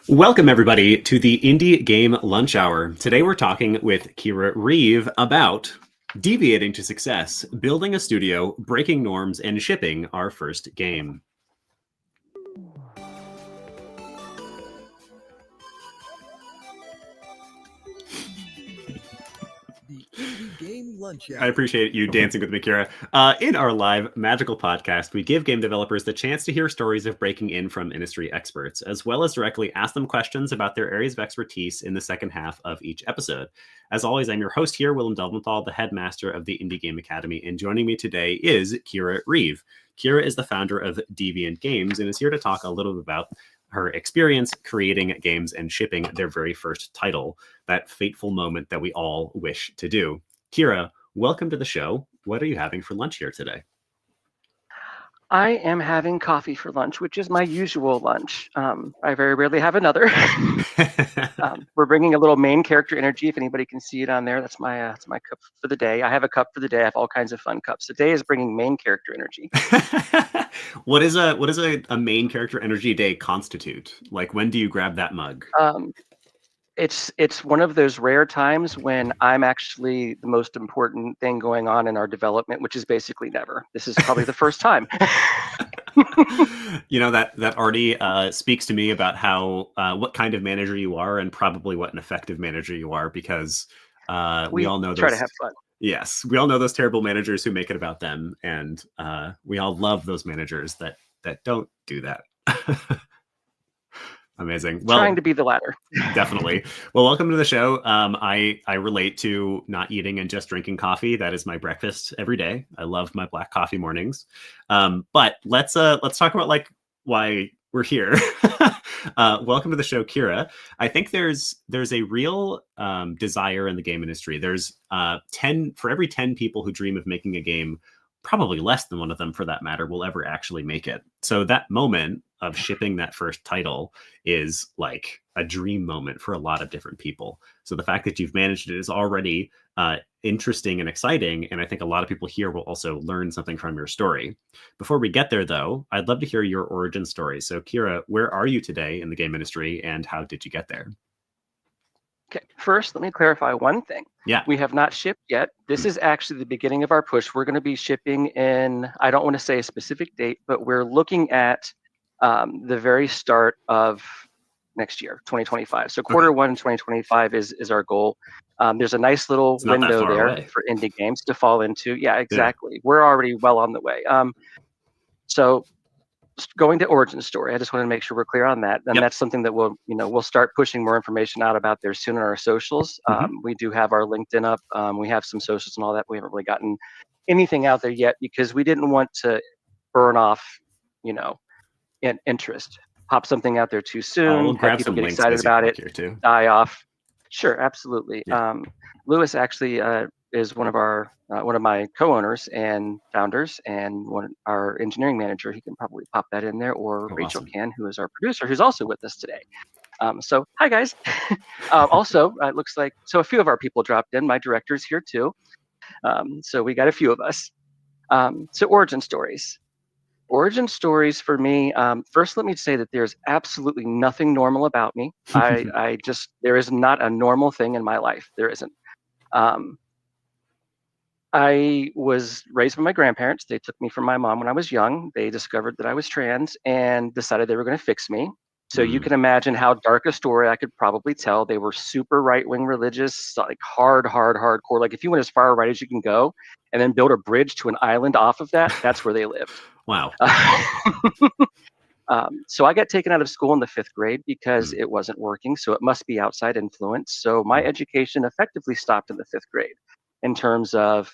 Welcome, everybody, to the Indie Game Lunch Hour. Today we're talking with Kyra Reive about deviating to success, building a studio, breaking norms, and shipping our first game. Game Lunch Hour. I appreciate you dancing with me, Kyra. In our live magical podcast, we give game developers the chance to hear stories of breaking in from industry experts, as well as directly ask them questions about their areas of expertise in the second half of each episode. As always, I'm your host here, Willem Delventhal, the headmaster of the Indie Game Academy, and joining me today is Kyra Reive. Kyra is the founder of Deviant Games and is here to talk a little bit about her experience creating games and shipping their very first title, that fateful moment that we all wish to do. Kyra, welcome to the show. What are you having for lunch here today? I am having coffee for lunch, which is my usual lunch. I very rarely have another. We're bringing a little main character energy. If anybody can see it on there, that's my cup for the day. I have a cup for the day. I have all kinds of fun cups. Today is bringing main character energy. What is a main character energy day constitute? Like, when do you grab that mug? It's one of those rare times when I'm actually the most important thing going on in our development, which is basically never. This is probably the first time. You know, that already speaks to me about how what kind of manager you are, and probably what an effective manager you are, because we all know those. Try to have fun. Yes, we all know those terrible managers who make it about them, and we all love those managers that don't do that. Amazing. Well, trying to be the latter. Definitely. Well, welcome to the show. I relate to not eating and just drinking coffee. That is my breakfast every day. I love my black coffee mornings. But let's talk about like why we're here. Welcome to the show, Kyra. I think there's a real desire in the game industry. There's 10 for every 10 people who dream of making a game, probably less than one of them for that matter will ever actually make it. So that moment of shipping that first title is like a dream moment for a lot of different people. So the fact that you've managed it is already interesting and exciting. And I think a lot of people here will also learn something from your story. Before we get there, though, I'd love to hear your origin story. So Kyra, where are you today in the game industry and how did you get there? Okay, first, let me clarify one thing. Yeah. We have not shipped yet. This is actually the beginning of our push. We're going to be shipping in, I don't want to say a specific date, but we're looking at the very start of next year, 2025. So quarter one 2025 is our goal. There's a nice little window there for indie games to fall into. Yeah, exactly. Yeah. We're already well on the way. So going to origin story, I just wanted to make sure we're clear on that, and that's something that we'll start pushing more information out about there soon on our socials. We do have our LinkedIn up. We have some socials and all that. We haven't really gotten anything out there yet because we didn't want to burn off, interest. Pop something out there too soon. Have people get excited about it. Die off. Sure, absolutely. Yeah. Lewis actually is one of my co-owners and founders, and our engineering manager. He can probably pop that in there, or Rachel can, who is our producer, who's also with us today. So hi guys. Also, it looks like a few of our people dropped in. My director's here too. So we got a few of us. So origin stories. Origin stories for me. First, let me say that there's absolutely nothing normal about me. There is not a normal thing in my life. There isn't. I was raised by my grandparents. They took me from my mom when I was young. They discovered that I was trans and decided they were going to fix me. So you can imagine how dark a story I could probably tell. They were super right-wing religious, like hardcore. Like if you went as far right as you can go and then build a bridge to an island off of that, that's where they lived. Wow. So I got taken out of school in the 5th grade because it wasn't working. So it must be outside influence. So my education effectively stopped in the 5th grade in terms of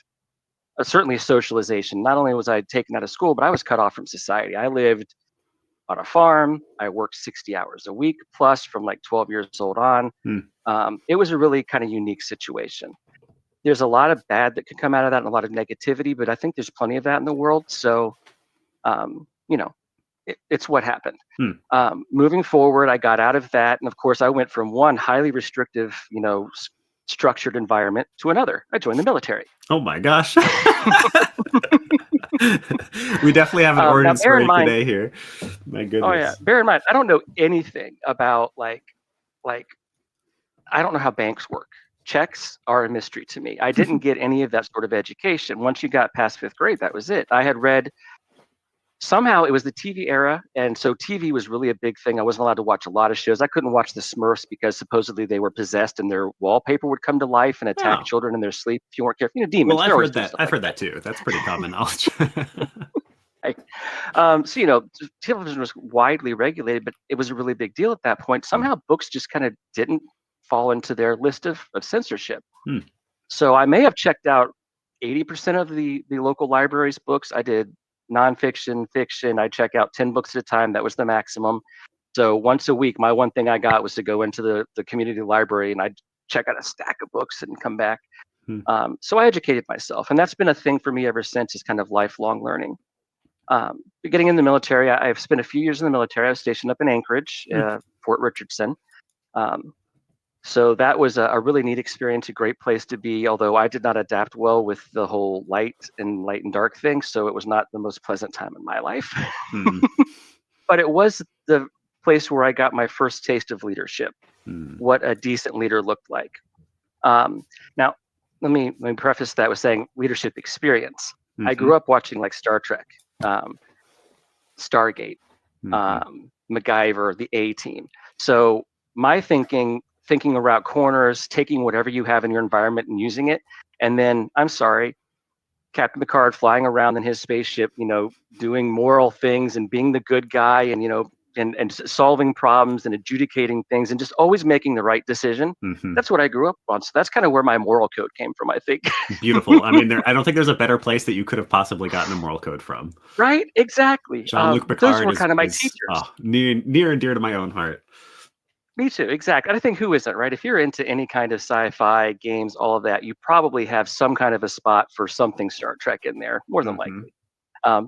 certainly socialization. Not only was I taken out of school, but I was cut off from society. I lived on a farm. I worked 60 hours a week plus from like 12 years old on. It was a really kind of unique situation. There's a lot of bad that could come out of that and a lot of negativity, but I think there's plenty of that in the world. So, it's what happened. Moving forward, I got out of that. And of course, I went from one highly restrictive, structured environment to another. I joined the military. Oh my gosh. We definitely have an origin story today here. My goodness. Oh yeah. Bear in mind, I don't know anything about like I don't know how banks work. Checks are a mystery to me. I didn't get any of that sort of education. Once you got past 5th grade, that was it. I had read, somehow it was the TV era, and so TV was really a big thing. I wasn't allowed to watch a lot of shows. I couldn't watch the Smurfs because supposedly they were possessed and their wallpaper would come to life and attack children in their sleep if you weren't careful. You know, demons. Well, I've heard that. I've heard that too. That's pretty common knowledge. So, you know, television was widely regulated, but it was a really big deal at that point. Somehow books just kind of didn't fall into their list of censorship. So I may have checked out 80% of the local library's books. I did nonfiction, fiction. I check out 10 books at a time. That was the maximum. So once a week, my one thing I got was to go into the community library and I'd check out a stack of books and come back. So I educated myself, and that's been a thing for me ever since, is kind of lifelong learning. Getting in the military, I've spent a few years in the military. I was stationed up in Anchorage, Fort Richardson. So that was a really neat experience, a great place to be, although I did not adapt well with the whole light and dark thing, so it was not the most pleasant time in my life. But it was the place where I got my first taste of leadership, what a decent leader looked like. Now, let me preface that with saying leadership experience. I grew up watching like Star Trek, Stargate, MacGyver, the A-Team. So my thinking around corners, taking whatever you have in your environment and using it. And then, I'm sorry, Captain Picard flying around in his spaceship, you know, doing moral things and being the good guy and, you know, and solving problems and adjudicating things and just always making the right decision. That's what I grew up on. So that's kind of where my moral code came from, I think. Beautiful. I mean, I don't think there's a better place that you could have possibly gotten a moral code from. Right? Exactly. Jean-Luc Picard those were kind of my teachers. Near and dear to my own heart. Me too, exactly. And I think who isn't, right? If you're into any kind of sci-fi games, all of that, you probably have some kind of a spot for something Star Trek in there, more than likely.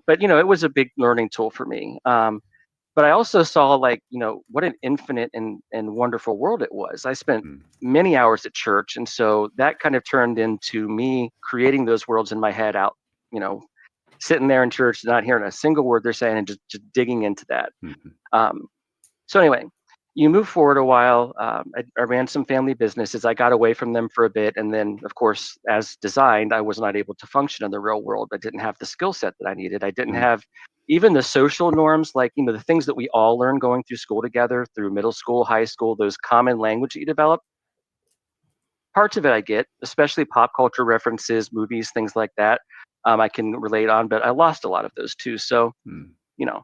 But, you know, it was a big learning tool for me. But I also saw, like, you know, what an infinite and wonderful world it was. I spent many hours at church, and so that kind of turned into me creating those worlds in my head out, you know, sitting there in church, not hearing a single word they're saying and just digging into that. So anyway, you move forward a while. I ran some family businesses. I got away from them for a bit. And then, of course, as designed, I was not able to function in the real world. I didn't have the skill set that I needed. I didn't have even the social norms, like, you know, the things that we all learn going through school together, through middle school, high school, those common language that you develop. Parts of it I get, especially pop culture references, movies, things like that. I can relate on, but I lost a lot of those too. So, you know,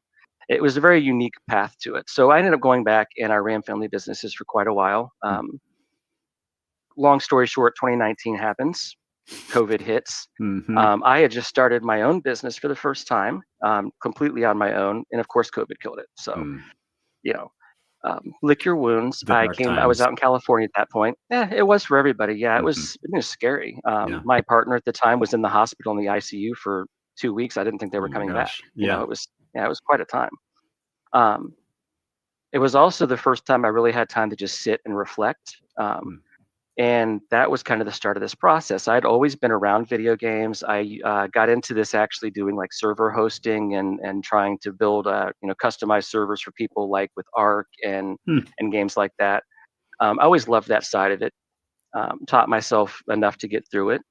it was a very unique path to it. So I ended up going back and I ran family businesses for quite a while. Long story short, 2019 happens. COVID hits. I had just started my own business for the first time, completely on my own. And of course, COVID killed it. So, you know, lick your wounds. I was out in California at that point. It was for everybody. Yeah, it was scary. My partner at the time was in the hospital in the ICU for 2 weeks. I didn't think they were coming back. You know, it was quite a time. It was also the first time I really had time to just sit and reflect. And that was kind of the start of this process. I'd always been around video games. I got into this actually doing like server hosting and trying to build you know, customized servers for people, like with Arc and games like that. I always loved that side of it. Taught myself enough to get through it.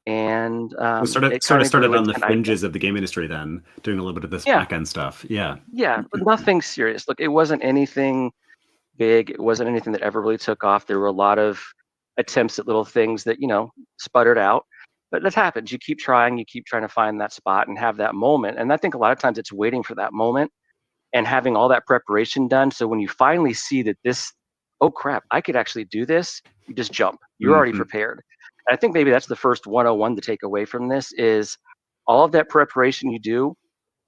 And it sort of started on the fringes of the game industry then, doing a little bit of this back end stuff. Yeah, but nothing serious. Look, it wasn't anything big. It wasn't anything that ever really took off. There were a lot of attempts at little things that, you know, sputtered out, but that happens. You keep trying to find that spot and have that moment. And I think a lot of times it's waiting for that moment and having all that preparation done. So when you finally see that this, oh crap, I could actually do this, you just jump. You're already prepared. And I think maybe that's the first 101 to take away from this is all of that preparation you do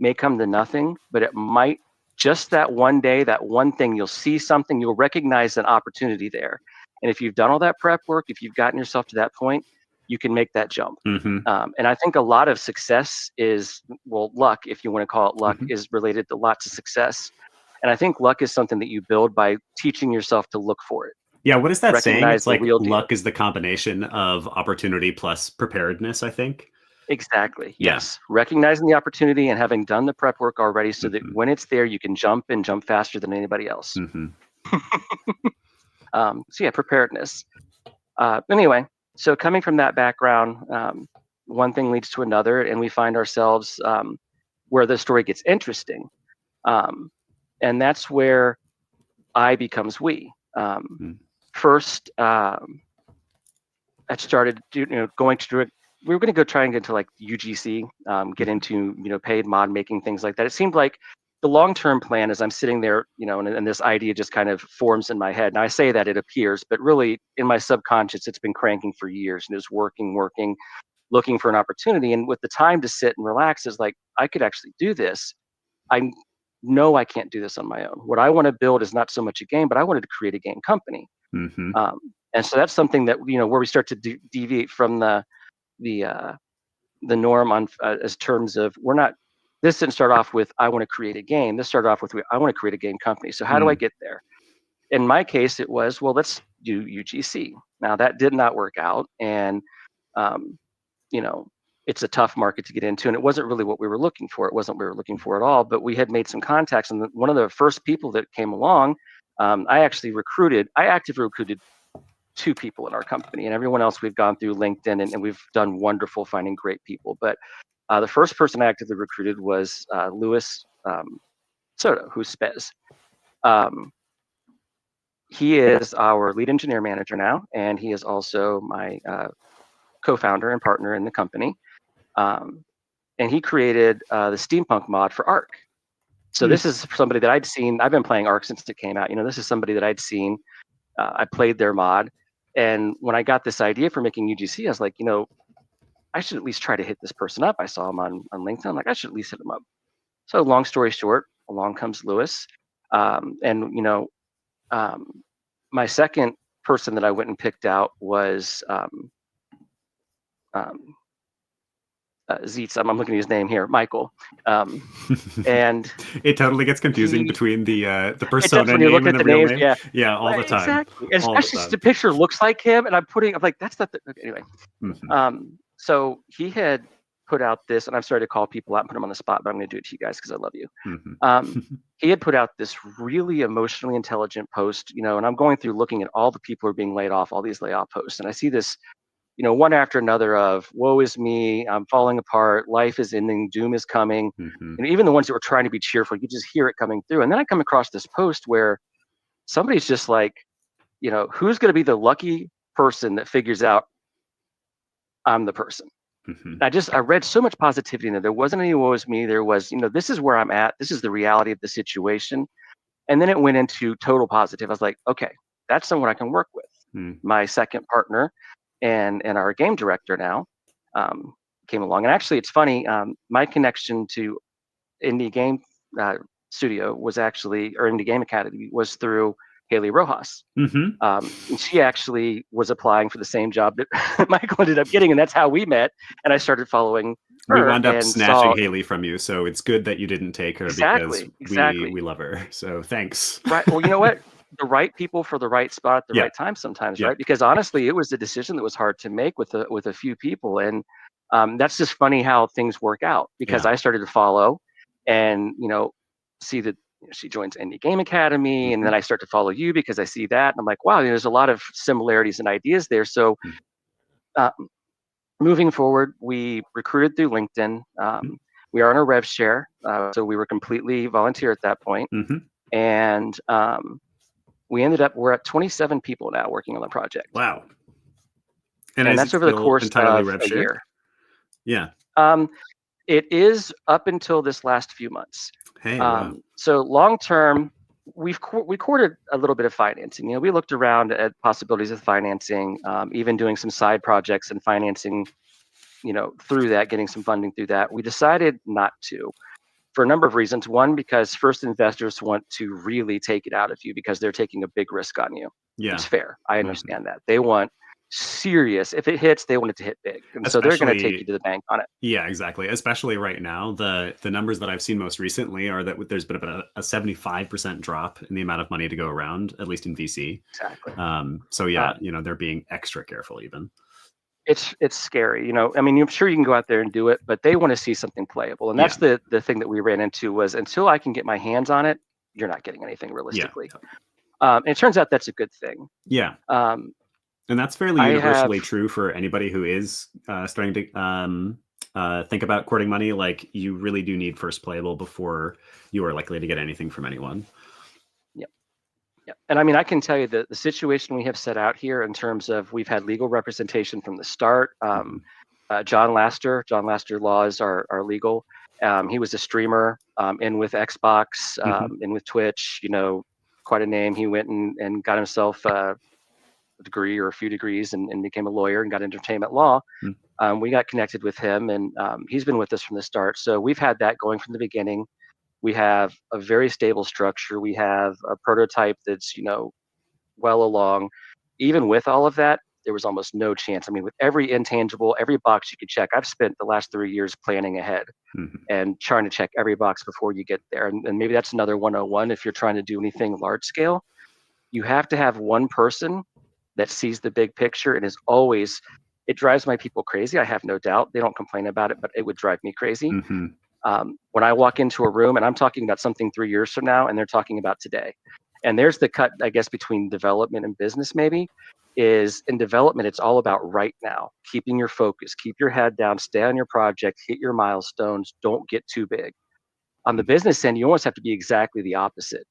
may come to nothing, but it might, just that one day, that one thing, you'll see something, you'll recognize an opportunity there. And if you've done all that prep work, if you've gotten yourself to that point, you can make that jump. And I think a lot of success is, well, luck, if you want to call it luck, is related to lots of success. And I think luck is something that you build by teaching yourself to look for it. Yeah, what is that saying? Recognize It's the like real deal. luck is the combination of opportunity plus preparedness, I think. Exactly. Yeah. Yes. Recognizing the opportunity and having done the prep work already so that when it's there, you can jump and jump faster than anybody else. So yeah, preparedness. Anyway, so coming from that background, one thing leads to another, and we find ourselves where the story gets interesting. And that's where I becomes we. First, I started going to we were going to go try and get into like UGC, get into paid mod making, things like that. It seemed like the long-term plan as I'm sitting there, and this idea just kind of forms in my head. And I say that it appears, but really in my subconscious, it's been cranking for years and is working, looking for an opportunity. And with the time to sit and relax, is like, I could actually do this. I know I can't do this on my own. What I want to build is not so much a game, but I wanted to create a game company. And so that's something that, where we start to deviate from the norm on as terms of this didn't start off with I want to create a game. This started off with I want to create a game company. So how do I get there? In my case, it was, well, let's do UGC. Now that did not work out, and it's a tough market to get into, and it wasn't really what we were looking for. It wasn't what we were looking for at all. But we had made some contacts, and one of the first people that came along, I actively recruited 2 people in our company, and everyone else we've gone through LinkedIn, and we've done wonderful finding great people. But the first person I actively recruited was Louis Soto, who's Spez. He is our lead engineer manager now, and he is also my co-founder and partner in the company. And he created the steampunk mod for Ark. So this is somebody that I'd seen. I've been playing Ark since it came out. This is somebody that I'd seen. I played their mod. And when I got this idea for making UGC, I was like, I should at least try to hit this person up. I saw him on LinkedIn. I'm like, I should at least hit him up. So long story short, along comes Louis. My second person that I went and picked out was Zeitz. I'm looking at his name here, Michael. And it totally gets confusing between the persona name and the real name. Yeah, all the time. Exactly. Especially since the picture looks like him, and I'm like, that's not the anyway. So he had put out this, and I'm sorry to call people out and put them on the spot, but I'm going to do it to you guys because I love you. He had put out this really emotionally intelligent post, and I'm going through looking at all the people who are being laid off, all these layoff posts, and I see this, one after another of woe is me, I'm falling apart, life is ending, doom is coming. And even the ones that were trying to be cheerful, you just hear it coming through. And then I come across this post where somebody's just like, who's going to be the lucky person that figures out I'm the person? I read so much positivity in there. There wasn't any woe is me. There was, this is where I'm at. This is the reality of the situation. And then it went into total positive. I was like, okay, that's someone I can work with. My second partner and our game director now came along. And actually, it's funny, my connection to Indie Game Studio was actually, or Indie Game Academy, was through Haley Rojas. And she actually was applying for the same job that Michael ended up getting, and that's how we met. And I started following her. We wound up snatching Haley from you, so it's good that you didn't take her because we love her. So thanks. Right. Well, you know what? The right people for the right spot at the right time sometimes, right? Because honestly, it was a decision that was hard to make with a few people. And that's just funny how things work out, because I started to follow and, see that she joins Indie Game Academy, and then I start to follow you because I see that. And I'm like, wow, there's a lot of similarities and ideas there. So moving forward, we recruited through LinkedIn. We are on a rev share. So we were completely volunteer at that point. And we're at 27 people now working on the project. Wow. And that's over the course of a year. Yeah. It is up until this last few months. Hey, wow. So long term, we courted a little bit of financing. We looked around at possibilities of financing, even doing some side projects and financing, through that, getting some funding through that. We decided not to, for a number of reasons. One, because first investors want to really take it out of you because they're taking a big risk on you. Yeah. It's fair. I understand that. They want serious. If it hits, they want it to hit big, and so they're going to take you to the bank on it. Yeah, exactly. Especially right now, the numbers that I've seen most recently are that there's been about a 75% drop in the amount of money to go around, at least in VC. Exactly. So yeah, they're being extra careful even. It's scary, I mean, I'm sure you can go out there and do it, but they want to see something playable, and that's the thing that we ran into was until I can get my hands on it, you're not getting anything realistically. And it turns out that's a good thing. Yeah. And that's fairly universally true for anybody who is starting to think about courting money. Like, you really do need first playable before you are likely to get anything from anyone. Yeah. And I mean, I can tell you that the situation we have set out here in terms of we've had legal representation from the start. John Laster laws are legal. He was a streamer in with Xbox, in with Twitch, quite a name. He went and got himself a degree or a few degrees and became a lawyer and got entertainment law. We got connected with him, and he's been with us from the start. So we've had that going from the beginning. We have a very stable structure. We have a prototype that's, well along. Even with all of that, there was almost no chance. I mean, with every intangible, every box you could check, I've spent the last 3 years planning ahead and trying to check every box before you get there. And maybe that's another 101 if you're trying to do anything large scale. You have to have one person that sees the big picture and is always, it drives my people crazy. I have no doubt. They don't complain about it, but it would drive me crazy. When I walk into a room and I'm talking about something 3 years from now and they're talking about today, and there's the cut, I guess, between development and business maybe, is in development, it's all about right now, keeping your focus, keep your head down, stay on your project, hit your milestones, don't get too big. On the business end, you almost have to be exactly the opposite.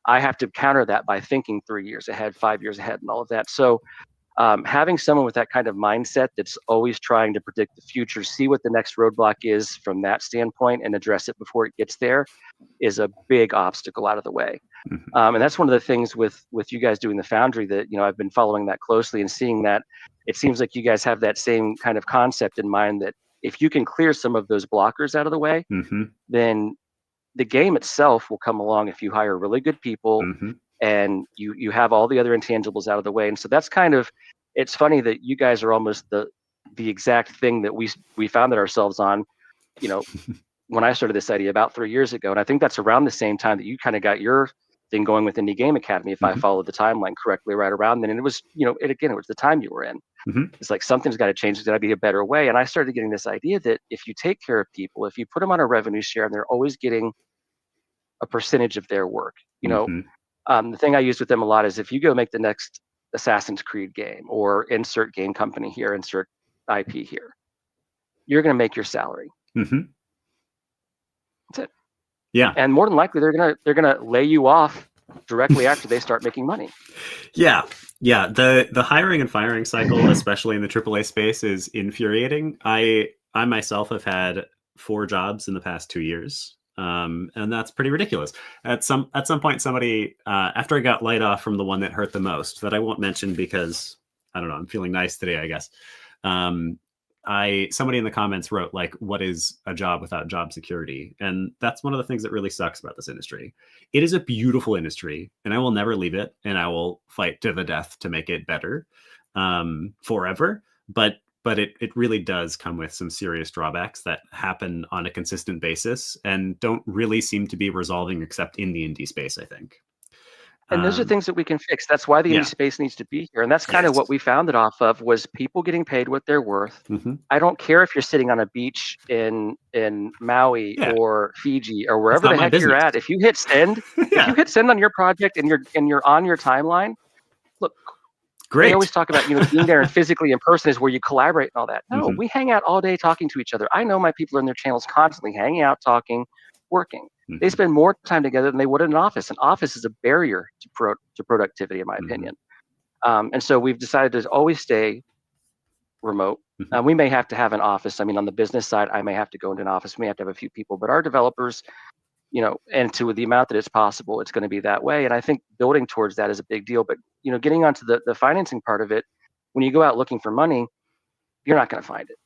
I have to counter that by thinking 3 years ahead, 5 years ahead, and all of that. So having someone with that kind of mindset that's always trying to predict the future, see what the next roadblock is from that standpoint and address it before it gets there is a big obstacle out of the way. And that's one of the things with you guys doing the Foundry that, I've been following that closely and seeing that it seems like you guys have that same kind of concept in mind that if you can clear some of those blockers out of the way, then the game itself will come along if you hire really good people and you have all the other intangibles out of the way. And so that's kind of, it's funny that you guys are almost the exact thing that we founded ourselves on, when I started this idea about 3 years ago. And I think that's around the same time that you kind of got your thing going with Indie Game Academy, if I followed the timeline correctly, right around then. And it was, it was the time you were in. It's like, something's got to change. There's got to be a better way. And I started getting this idea that if you take care of people, if you put them on a revenue share and they're always getting a percentage of their work, the thing I use with them a lot is if you go make the next Assassin's Creed game or insert game company here, insert IP here, you're going to make your salary. That's it. Yeah. And more than likely, they're gonna lay you off directly after they start making money. Yeah. The hiring and firing cycle, especially in the AAA space, is infuriating. I myself have had 4 jobs in the past 2 years. And that's pretty ridiculous. At some point, somebody, after I got laid off from the one that hurt the most, that I won't mention because, I don't know, I'm feeling nice today, I guess. Somebody in the comments wrote, like, what is a job without job security? And that's one of the things that really sucks about this industry. It is a beautiful industry, and I will never leave it, and I will fight to the death to make it better forever. But it really does come with some serious drawbacks that happen on a consistent basis and don't really seem to be resolving except in the indie space, I think. And those are things that we can fix. That's why the indie space needs to be here. And that's kind of what we found it off of, was people getting paid what they're worth. I don't care if you're sitting on a beach in Maui or Fiji or wherever the heck you're at. If you hit send, if you hit send on your project and you're on your timeline, look, great. They always talk about, being there and physically in person is where you collaborate and all that. No, we hang out all day talking to each other. I know my people are in their channels constantly hanging out, talking, working. They spend more time together than they would in an office. An office is a barrier to productivity, in my opinion. And so we've decided to always stay remote. We may have to have an office. I mean, on the business side, I may have to go into an office. We may have to have a few people, but our developers, and to the amount that it's possible, it's going to be that way. And I think building towards that is a big deal. But, getting onto the financing part of it, when you go out looking for money, you're not going to find it.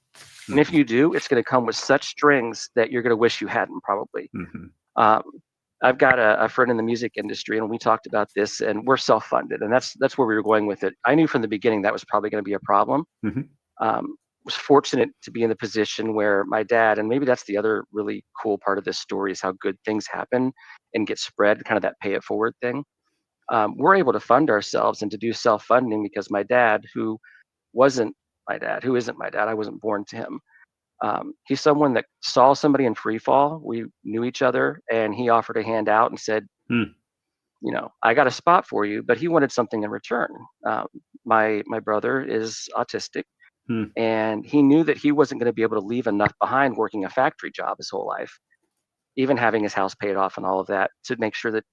And if you do, it's going to come with such strings that you're going to wish you hadn't, probably. I've got a friend in the music industry, and we talked about this, and we're self-funded, and that's where we were going with it. I knew from the beginning that was probably going to be a problem. Was fortunate to be in the position where my dad, and maybe that's the other really cool part of this story, is how good things happen and get spread, kind of that pay it forward thing. We're able to fund ourselves and to do self-funding because my dad, who isn't my dad, I wasn't born to him. He's someone that saw somebody in free fall. We knew each other, and he offered a hand out and said, I got a spot for you, but he wanted something in return. My brother is autistic, and he knew that he wasn't going to be able to leave enough behind working a factory job his whole life, even having his house paid off and all of that, to make sure that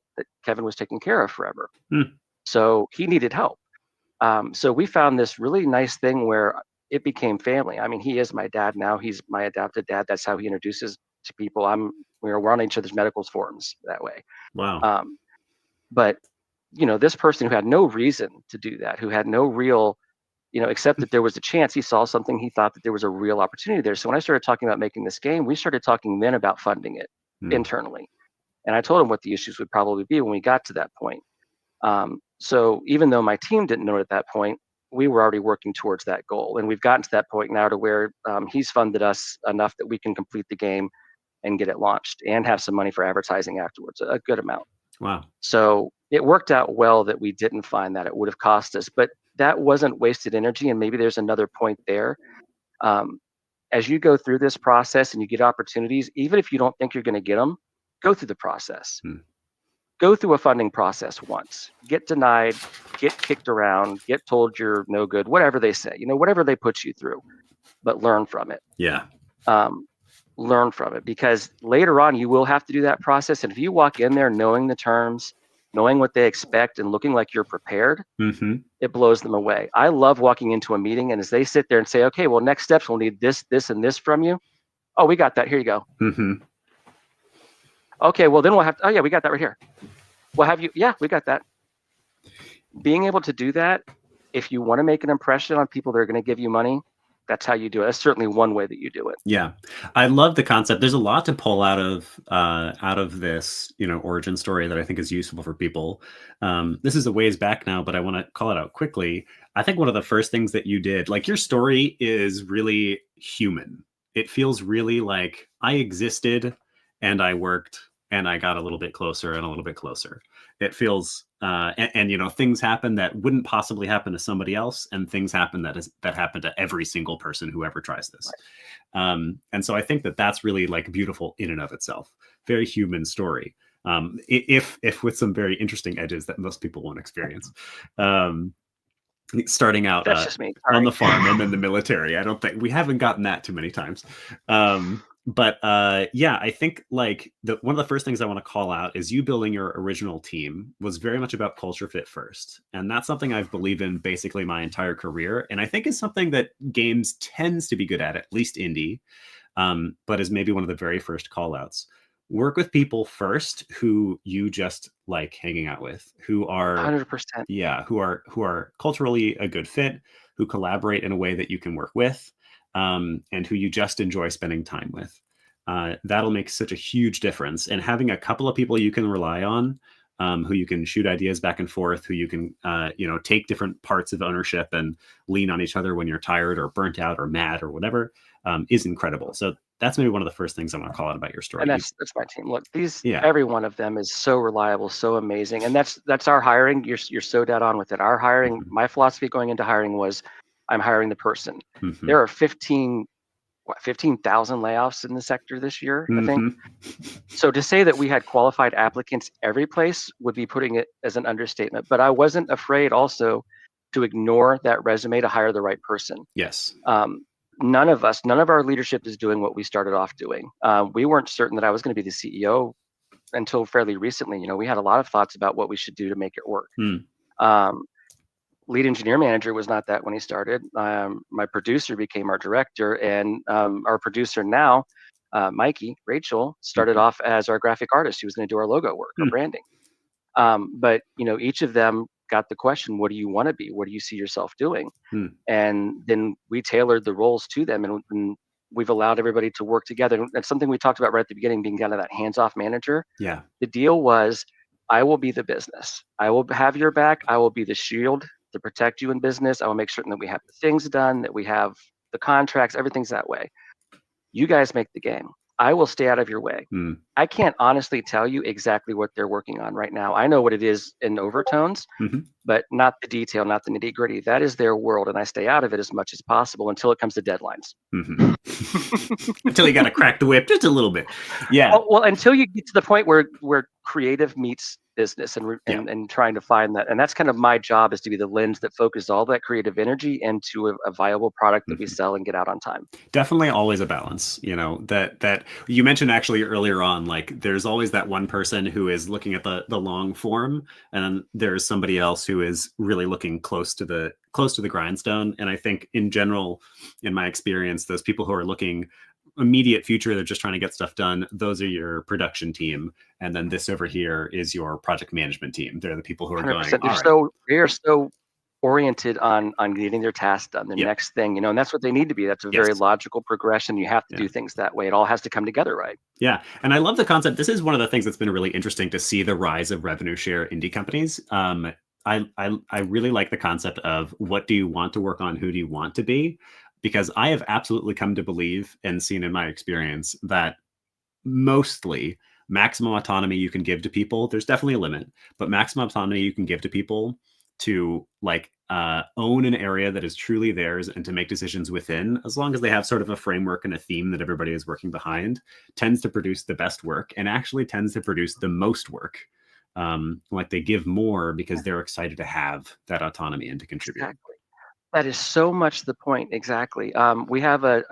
Kevin was taken care of forever. So he needed help. So we found this really nice thing where it became family. I mean, he is my dad now. He's my adopted dad. That's how he introduces to people. We're on each other's medical forums that way. Wow. But this person who had no reason to do that, who had no real, except that there was a chance, he saw something, he thought that there was a real opportunity there. So when I started talking about making this game, we started talking then about funding it internally. And I told him what the issues would probably be when we got to that point. So even though my team didn't know it at that point, we were already working towards that goal. And we've gotten to that point now to where he's funded us enough that we can complete the game and get it launched and have some money for advertising afterwards, a good amount. Wow. So it worked out well that we didn't find that it would have cost us, but that wasn't wasted energy. And maybe there's another point there. As you go through this process and you get opportunities, even if you don't think you're going to get them, go through the process. Go through a funding process once, get denied, get kicked around, get told you're no good, whatever they say, whatever they put you through, but learn from it. Yeah. Learn from it, because later on you will have to do that process. And if you walk in there knowing the terms, knowing what they expect, and looking like you're prepared, it blows them away. I love walking into a meeting, and as they sit there and say, okay, well, next steps, we'll need this, this, and this from you. Oh, we got that. Here you go. Okay, well, then we'll have to, oh yeah, we got that right here. Well, yeah, we got that. Being able to do that, if you want to make an impression on people that are going to give you money, that's how you do it. That's certainly one way that you do it. Yeah, I love the concept. There's a lot to pull out of this, origin story that I think is useful for people. This is a ways back now, but I want to call it out quickly. I think one of the first things that you did, like, your story is really human. It feels really like I existed and I worked and I got a little bit closer and a little bit closer. It feels, and things happen that wouldn't possibly happen to somebody else, and things happen that happen to every single person who ever tries this. And so I think that that's really, like, beautiful in and of itself. Very human story. If with some very interesting edges that most people won't experience. Starting out on the farm and then the military. I don't think we haven't gotten that too many times. But I think, like, one of the first things I want to call out is you building your original team was very much about culture fit first. And that's something I've believed in basically my entire career. And I think is something that games tends to be good at least indie, but is maybe one of the very first call outs. Work with people first who you just like hanging out with, who are 100%. Yeah, who are culturally a good fit, who collaborate in a way that you can work with. And who you just enjoy spending time with. That'll make such a huge difference. And having a couple of people you can rely on, who you can shoot ideas back and forth, who you can, take different parts of ownership and lean on each other when you're tired or burnt out or mad or whatever, is incredible. So that's maybe one of the first things I want to call out about your story. And that's my team. Look, every one of them is so reliable, so amazing. And that's our hiring. You're so dead on with it. Our hiring, my philosophy going into hiring was, I'm hiring the person. There are 15,000 layoffs in the sector this year, I think. So to say that we had qualified applicants every place would be putting it as an understatement. But I wasn't afraid also to ignore that resume to hire the right person. Yes. None of our leadership is doing what we started off doing. We weren't certain that I was going to be the CEO until fairly recently. We had a lot of thoughts about what we should do to make it work. Lead engineer manager was not that when he started. My producer became our director, and our producer now, Rachel, started off as our graphic artist. She was going to do our logo work, our branding. But each of them got the question, what do you want to be? What do you see yourself doing? And then we tailored the roles to them. And We've allowed everybody to work together. That's something we talked about right at the beginning, being kind of that hands-off manager. Yeah. The deal was, I will be the business. I will have your back. I will be the shield to protect you in business. I will make certain that we have the things done, that we have the contracts, everything's that way. You guys make the game. I will stay out of your way. I can't honestly tell you exactly what they're working on right now. I know what it is in overtones, but not the detail, not the nitty gritty. That is their world, and I stay out of it as much as possible until it comes to deadlines. Until you got to crack the whip just a little bit. Yeah. Well, until you get to the point where creative meets business and trying to find that. And that's kind of my job, is to be the lens that focuses all that creative energy into a viable product that we sell and get out on time. Definitely always a balance, that you mentioned actually earlier on, like there's always that one person who is looking at the long form, and then there's somebody else who is really looking close to the grindstone. And I think in general, in my experience, those people who are looking immediate future, they're just trying to get stuff done, those are your production team, and then this over here is your project management team. They're the people who are going, they are so oriented on getting their task done, the next thing, and that's what they need to be. That's a very logical progression. You have to do things that way. It all has to come together, right? Yeah. And I love the concept. This is one of the things that's been really interesting to see, the rise of revenue share indie companies. I really like the concept of, what do you want to work on? Who do you want to be? Because I have absolutely come to believe and seen in my experience that mostly maximum autonomy you can give to people, there's definitely a limit, but maximum autonomy you can give to people to own an area that is truly theirs and to make decisions within, as long as they have sort of a framework and a theme that everybody is working behind, tends to produce the best work, and actually tends to produce the most work. They give more because they're excited to have that autonomy and to contribute. Exactly. That is so much the point. Exactly. We have a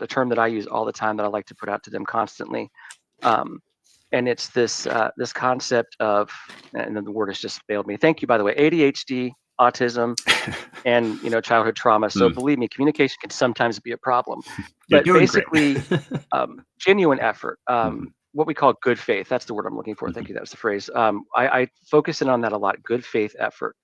term that I use all the time that I like to put out to them constantly. And it's this concept of, and then the word has just failed me. Thank you, by the way. ADHD, autism, and childhood trauma. So believe me, communication can sometimes be a problem. But basically, genuine effort, what we call good faith. That's the word I'm looking for. Thank you. That's the phrase. I focus in on that a lot. Good faith effort.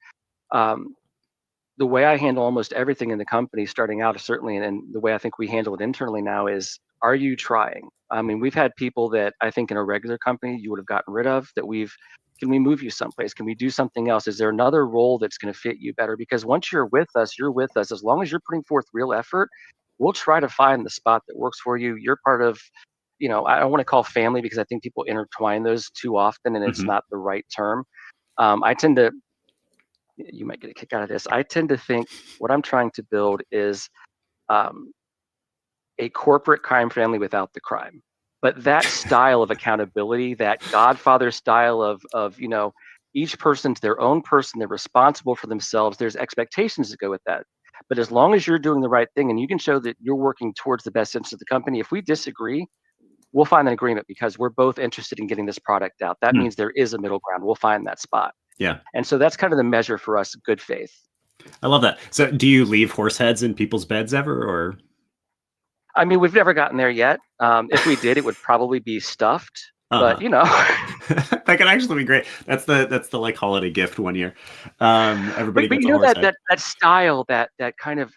The way I handle almost everything in the company starting out, certainly, and the way I think we handle it internally now is, are you trying? I mean, we've had people that I think in a regular company you would have gotten rid of, can we move you someplace? Can we do something else? Is there another role that's going to fit you better? Because once you're with us, you're with us. As long as you're putting forth real effort, we'll try to find the spot that works for you. You're part of, I don't want to call family, because I think people intertwine those too often, and it's not the right term. You might get a kick out of this. I tend to think what I'm trying to build is a corporate crime family without the crime. But that style of accountability, that Godfather style of each person's their own person, they're responsible for themselves. There's expectations that go with that. But as long as you're doing the right thing and you can show that you're working towards the best interest of the company, if we disagree, we'll find an agreement, because we're both interested in getting this product out. That means there is a middle ground. We'll find that spot. Yeah. And so that's kind of the measure for us, good faith. I love that. So do you leave horse heads in people's beds ever, or? I mean, we've never gotten there yet. If we did, it would probably be stuffed, but that can actually be great. That's the holiday gift one year. Everybody but gets a horse head. that style, that kind of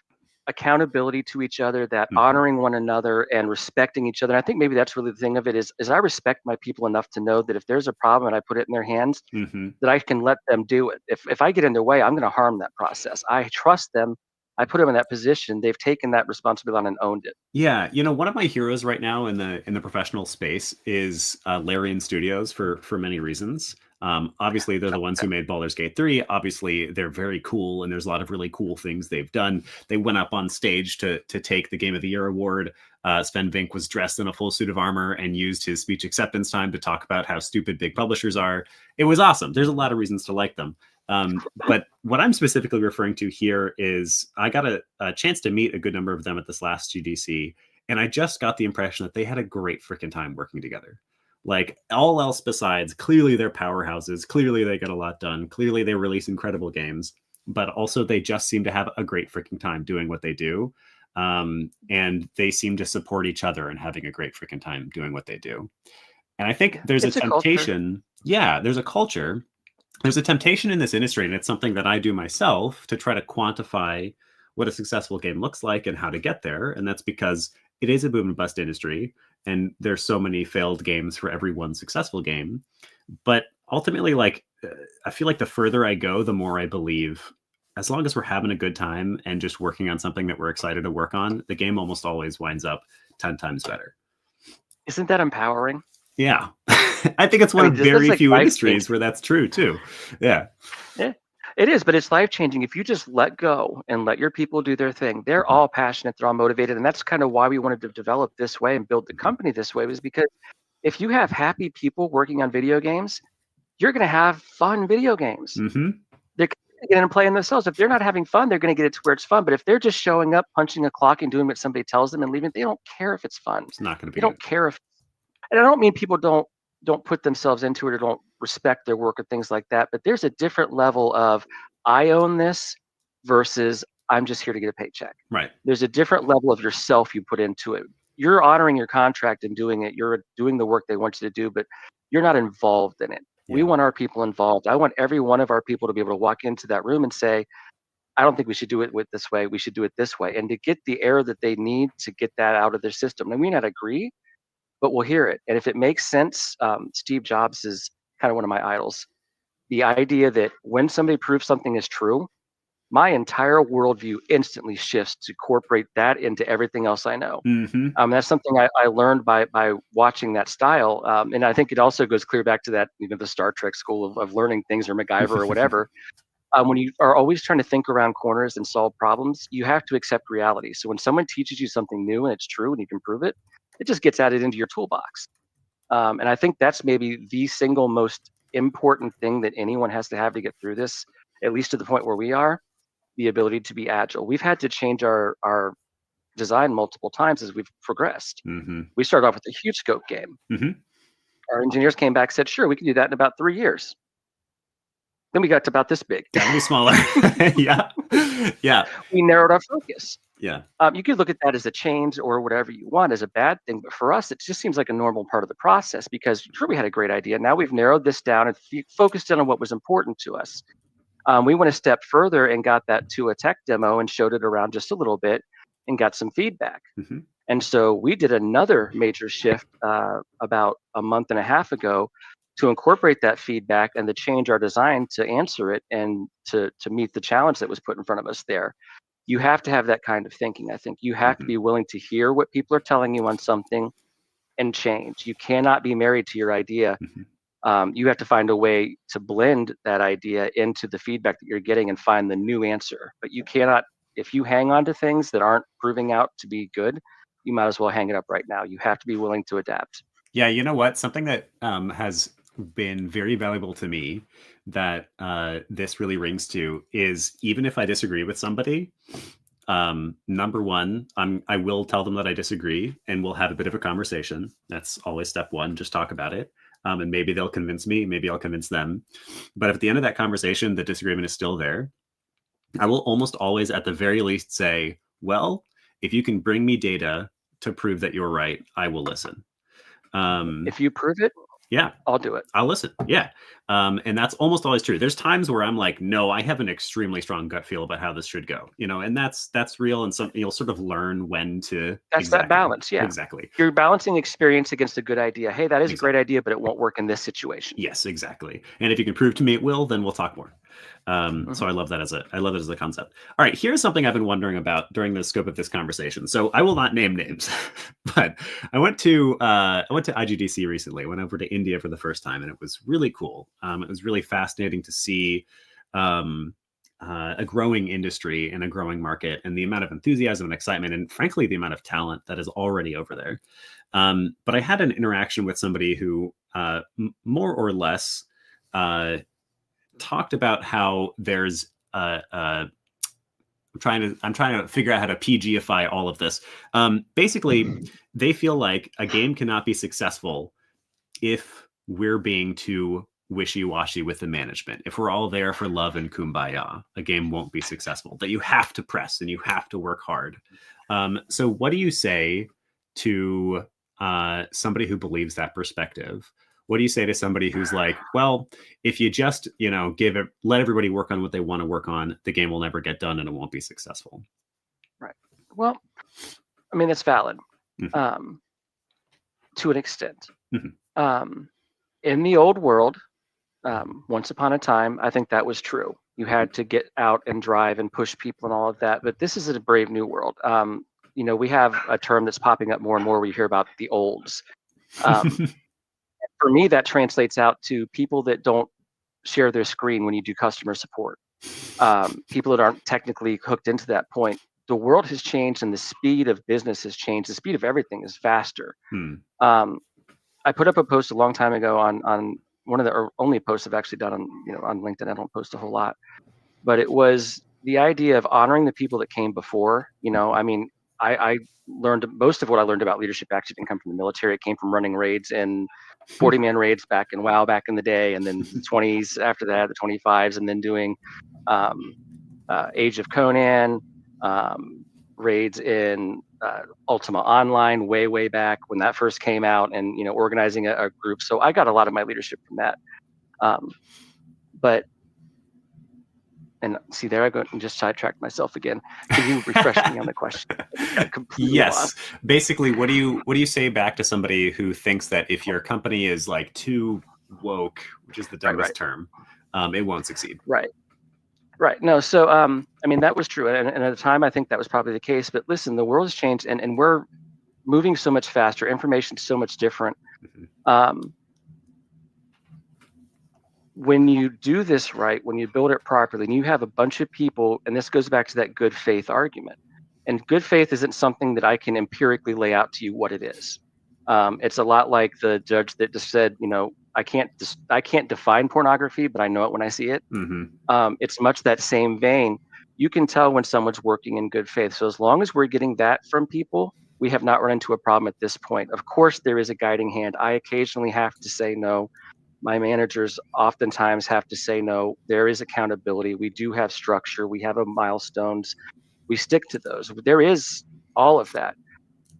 accountability to each other, that honoring one another and respecting each other. And I think maybe that's really the thing of it is I respect my people enough to know that if there's a problem and I put it in their hands, that I can let them do it. If I get in their way, I'm going to harm that process. I trust them. I put them in that position. They've taken that responsibility on and owned it. Yeah, one of my heroes right now in the professional space is Larian Studios for many reasons. Obviously, they're the ones who made Baldur's Gate 3. Obviously, they're very cool, and there's a lot of really cool things they've done. They went up on stage to take the Game of the Year award. Sven Vink was dressed in a full suit of armor and used his speech acceptance time to talk about how stupid big publishers are. It was awesome. There's a lot of reasons to like them. But what I'm specifically referring to here is I got a chance to meet a good number of them at this last GDC, and I just got the impression that they had a great freaking time working together. Like, all else besides, clearly they're powerhouses. Clearly they get a lot done. Clearly they release incredible games, but also they just seem to have a great freaking time doing what they do. And they seem to support each other and having a great freaking time doing what they do. And I think there's a temptation. Yeah, there's a culture. There's a temptation in this industry, and it's something that I do myself, to try to quantify what a successful game looks like and how to get there. And that's because it is a boom and bust industry, and there's so many failed games for every one successful game. But ultimately, like, I feel like the further I go, the more I believe, as long as we're having a good time and just working on something that we're excited to work on, the game almost always winds up 10 times better. Isn't that empowering? Yeah. I think it's one of very few industries where that's true too. Yeah. Yeah, it is, but it's life-changing. If you just let go and let your people do their thing, they're all passionate, they're all motivated. And that's kind of why we wanted to develop this way and build the company this way, was because if you have happy people working on video games, you're going to have fun video games. They're going to get in and play themselves. If they're not having fun, they're going to get it to where it's fun. But if they're just showing up, punching a clock and doing what somebody tells them and leaving, they don't care if it's fun. It's not going to be. They don't care if, and I don't mean people don't put themselves into it or don't respect their work or things like that. But there's a different level of, I own this versus I'm just here to get a paycheck. Right. There's a different level of yourself you put into it. You're honoring your contract and doing it. You're doing the work they want you to do, but you're not involved in it. Yeah. We want our people involved. I want every one of our people to be able to walk into that room and say, I don't think we should do it this way. We should do it this way. And to get the air that they need to get that out of their system. And we may not agree, but we'll hear it. And if it makes sense, Steve Jobs is kind of one of my idols. The idea that when somebody proves something is true, my entire worldview instantly shifts to incorporate that into everything else I know. That's something I learned by watching that style. And I think it also goes clear back to that, the Star Trek school of learning things, or MacGyver or whatever. When you are always trying to think around corners and solve problems, you have to accept reality. So when someone teaches you something new and it's true and you can prove it, it just gets added into your toolbox. And I think that's maybe the single most important thing that anyone has to have to get through this, at least to the point where we are, the ability to be agile. We've had to change our design multiple times as we've progressed. We started off with a huge scope game. Our engineers came back and said, sure, we can do that in about 3 years. Then we got to about this big. Gotta be smaller. Yeah. We narrowed our focus. Yeah. You could look at that as a change or whatever you want as a bad thing, but for us, it just seems like a normal part of the process, because sure, we had a great idea. Now we've narrowed this down and focused in on what was important to us. We went a step further and got that to a tech demo and showed it around just a little bit and got some feedback. And so we did another major shift about a month and a half ago to incorporate that feedback and to change our design to answer it and to meet the challenge that was put in front of us there. You have to have that kind of thinking. I think you have to be willing to hear what people are telling you on something and change. You cannot be married to your idea. You have to find a way to blend that idea into the feedback that you're getting and find the new answer. But you cannot, if you hang on to things that aren't proving out to be good, you might as well hang it up right now. You have to be willing to adapt. Yeah, you know what? Something that has been very valuable to me that this really rings to is, even if I disagree with somebody, number one, I will tell them that I disagree and we'll have a bit of a conversation. That's always step one. Just talk about it. And maybe they'll convince me, maybe I'll convince them. But at the end of that conversation, the disagreement is still there. I will almost always, at the very least, say, well, if you can bring me data to prove that you're right, I will listen. If you prove it, yeah, I'll do it. I'll listen. Yeah. And that's almost always true. There's times where I'm like, no, I have an extremely strong gut feel about how this should go, and that's real. And you'll sort of learn when to. That's that balance. Yeah, exactly. You're balancing experience against a good idea. Hey, that is a great idea, but it won't work in this situation. Yes, exactly. And if you can prove to me it will, then we'll talk more. So I love that as a concept. All right, here's something I've been wondering about during the scope of this conversation. So I will not name names, but I went to IGDC recently. I went over to India for the first time, and it was really cool. It was really fascinating to see a growing industry and a growing market, and the amount of enthusiasm and excitement, and frankly, the amount of talent that is already over there. But I had an interaction with somebody who more or less talked about how there's I'm trying to figure out how to PG-ify all of this. Basically, they feel like a game cannot be successful if we're being too wishy-washy with the management. If we're all there for love and kumbaya, a game won't be successful. That you have to press and you have to work hard. So what do you say to somebody who believes that perspective? What do you say to somebody who's like, well, if you just, let everybody work on what they want to work on, the game will never get done and it won't be successful? Right. Well, I mean, it's valid. to an extent. In the old world, once upon a time, I think that was true. You had to get out and drive and push people and all of that. But this is a brave new world. We have a term that's popping up more and more where you hear about the olds. For me, that translates out to people that don't share their screen when you do customer support. People that aren't technically hooked into that point. The world has changed and the speed of business has changed. The speed of everything is faster. I put up a post a long time ago on one of the only posts I've actually done on LinkedIn. I don't post a whole lot, but it was the idea of honoring the people that came before. I learned most of what I learned about leadership actually didn't come from the military. It came from running raids and 40-man raids back in the day, and then the 20s after that, the 25s, and then doing Age of Conan, raids in Ultima Online way back when that first came out, and organizing a group. So I got a lot of my leadership from that. And see, there I go and just sidetracked myself again. Can you refresh me on the question? Yes. Lost. Basically, what do you say back to somebody who thinks that if your company is like too woke, which is the dumbest term, it won't succeed? Right. No. So, that was true. And at the time, I think that was probably the case. But listen, the world has changed and we're moving so much faster. Information's so much different. When you do this right, when you build it properly, and you have a bunch of people, and this goes back to that good faith argument. And good faith isn't something that I can empirically lay out to you what it is. It's a lot like the judge that just said, I can't define pornography, but I know it when I see it. It's much that same vein. You can tell when someone's working in good faith. So as long as we're getting that from people, we have not run into a problem at this point. Of course, there is a guiding hand. I occasionally have to say no. My managers oftentimes have to say no. There is accountability. We do have structure. We have milestones. We stick to those. There is all of that.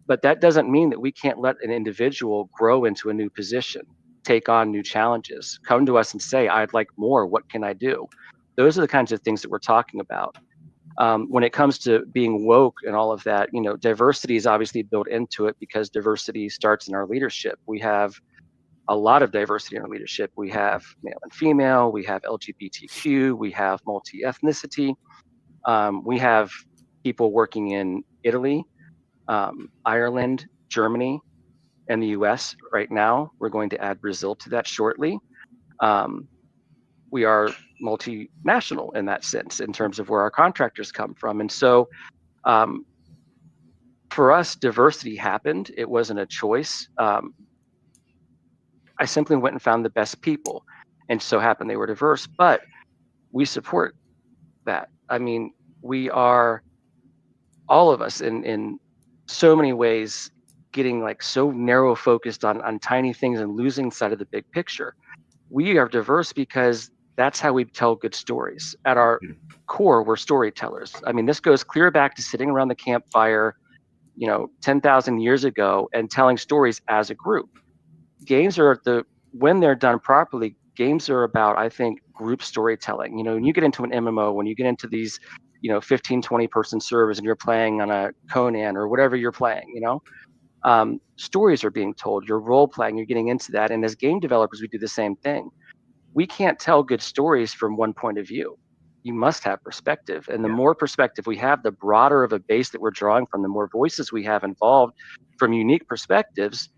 But that doesn't mean that we can't let an individual grow into a new position, take on new challenges, come to us and say, I'd like more. What can I do? Those are the kinds of things that we're talking about. When it comes to being woke and all of that, diversity is obviously built into it because diversity starts in our leadership. We have a lot of diversity in our leadership. We have male and female, we have LGBTQ, we have multi-ethnicity. We have people working in Italy, Ireland, Germany, and the US right now. We're going to add Brazil to that shortly. We are multinational in that sense, in terms of where our contractors come from. And so for us, diversity happened. It wasn't a choice. I simply went and found the best people, and so happened they were diverse, but we support that. We are, all of us in so many ways, getting so narrow focused on tiny things and losing sight of the big picture. We are diverse because that's how we tell good stories. At our core, we're storytellers. This goes clear back to sitting around the campfire, 10,000 years ago and telling stories as a group. Games are when they're done properly, games are about, I think, group storytelling. When you get into an MMO, when you get into these, 15, 20 person servers and you're playing on a Conan or whatever you're playing, stories are being told, you're role playing, you're getting into that. And as game developers, we do the same thing. We can't tell good stories from one point of view. You must have perspective. And the more perspective we have, the broader of a base that we're drawing from, the more voices we have involved from unique perspectives,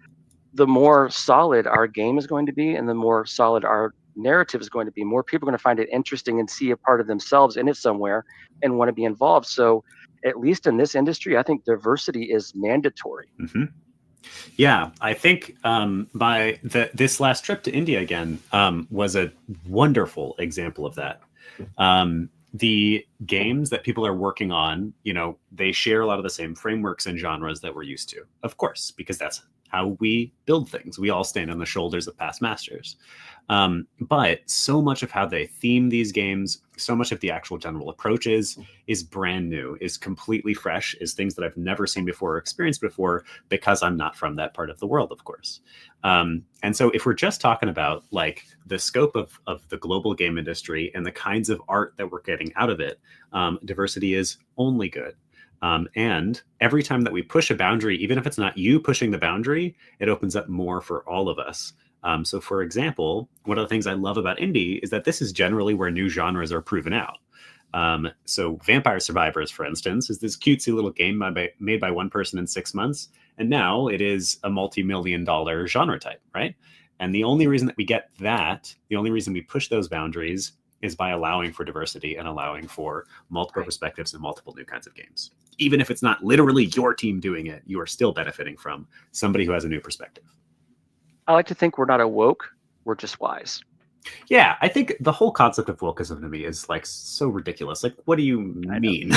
the more solid our game is going to be, and the more solid our narrative is going to be. More people are going to find it interesting and see a part of themselves in it somewhere and want to be involved. So at least in this industry, I think diversity is mandatory. Yeah, I think this last trip to India again was a wonderful example of that. The games that people are working on, they share a lot of the same frameworks and genres that we're used to, of course, because that's how we build things. We all stand on the shoulders of past masters. But so much of how they theme these games, so much of the actual general approach is brand new, is completely fresh, is things that I've never seen before or experienced before, because I'm not from that part of the world, of course. And so if we're just talking about the scope of the global game industry and the kinds of art that we're getting out of it, diversity is only good. And every time that we push a boundary, even if it's not you pushing the boundary, it opens up more for all of us. So for example, one of the things I love about indie is that this is generally where new genres are proven out. So Vampire Survivors, for instance, is this cutesy little game made by one person in 6 months. And now it is a multi-million-dollar genre type, right? And the only reason that we get that, the only reason we push those boundaries is by allowing for diversity and allowing for multiple perspectives and multiple new kinds of games. Even if it's not literally your team doing it, you are still benefiting from somebody who has a new perspective. I like to think we're not awoke, we're just wise. Yeah, I think the whole concept of wokeism to me is like so ridiculous. Like, what do you mean?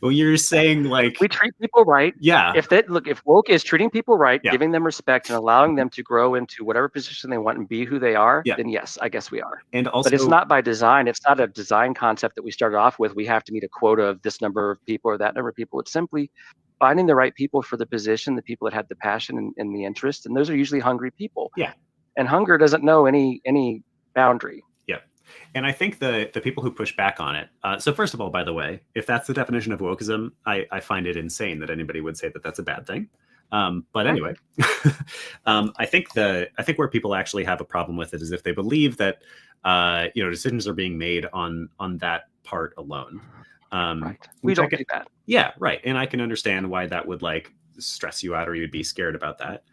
Well, you're saying like we treat people right. Yeah. If woke is treating people right, giving them respect and allowing them to grow into whatever position they want and be who they are, then yes, I guess we are. And also, but it's not by design. It's not a design concept that we started off with. We have to meet a quota of this number of people or that number of people. It's simply finding the right people for the position, the people that have the passion and the interest, and those are usually hungry people. Yeah. And hunger doesn't know any boundary. Yeah. And I think the people who push back on it. So first of all, by the way, if that's the definition of wokeism, I find it insane that anybody would say that that's a bad thing. But anyway, I think where people actually have a problem with it is if they believe that decisions are being made on that part alone. Right. We don't do that. Yeah, right. And I can understand why that would like stress you out or you'd be scared about that.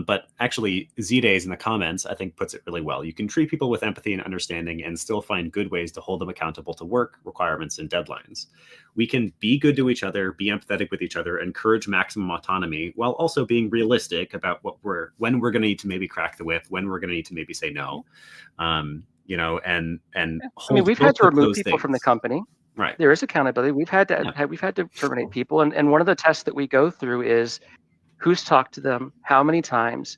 But actually, Z-Days in the comments, I think, puts it really well. You can treat people with empathy and understanding and still find good ways to hold them accountable to work, requirements, and deadlines. We can be good to each other, be empathetic with each other, encourage maximum autonomy, while also being realistic about when we're going to need to maybe crack the whip, when we're going to need to maybe say no. And I mean, we've had to remove people from the company. Right. There is accountability. We've had to terminate people, and one of the tests that we go through is who's talked to them, how many times,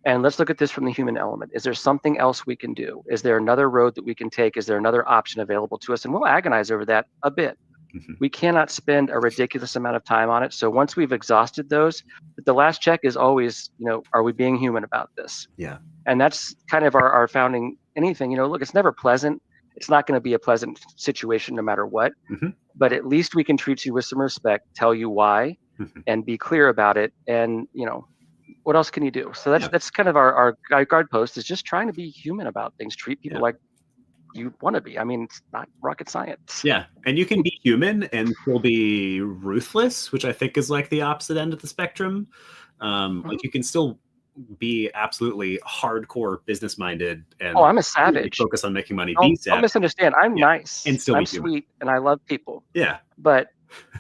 and let's look at this from the human element. Is there something else we can do? Is there another road that we can take? Is there another option available to us? And we'll agonize over that a bit. Mm-hmm. We cannot spend a ridiculous amount of time on it. So once we've exhausted those, the last check is always, are we being human about this? Yeah. And that's kind of our founding anything. Look, it's never pleasant. It's not going to be a pleasant situation no matter what, mm-hmm. but at least we can treat you with some respect, tell you why, mm-hmm. and be clear about it. And, what else can you do? So that's kind of our guard post is just trying to be human about things, treat people like you want to be. I mean, it's not rocket science. Yeah. And you can be human and still be ruthless, which I think is like the opposite end of the spectrum. Mm-hmm. Like you can still be absolutely hardcore business minded and I'm a savage. Focus on making money. Don't misunderstand. I'm nice and still I'm sweet and I love people. Yeah. But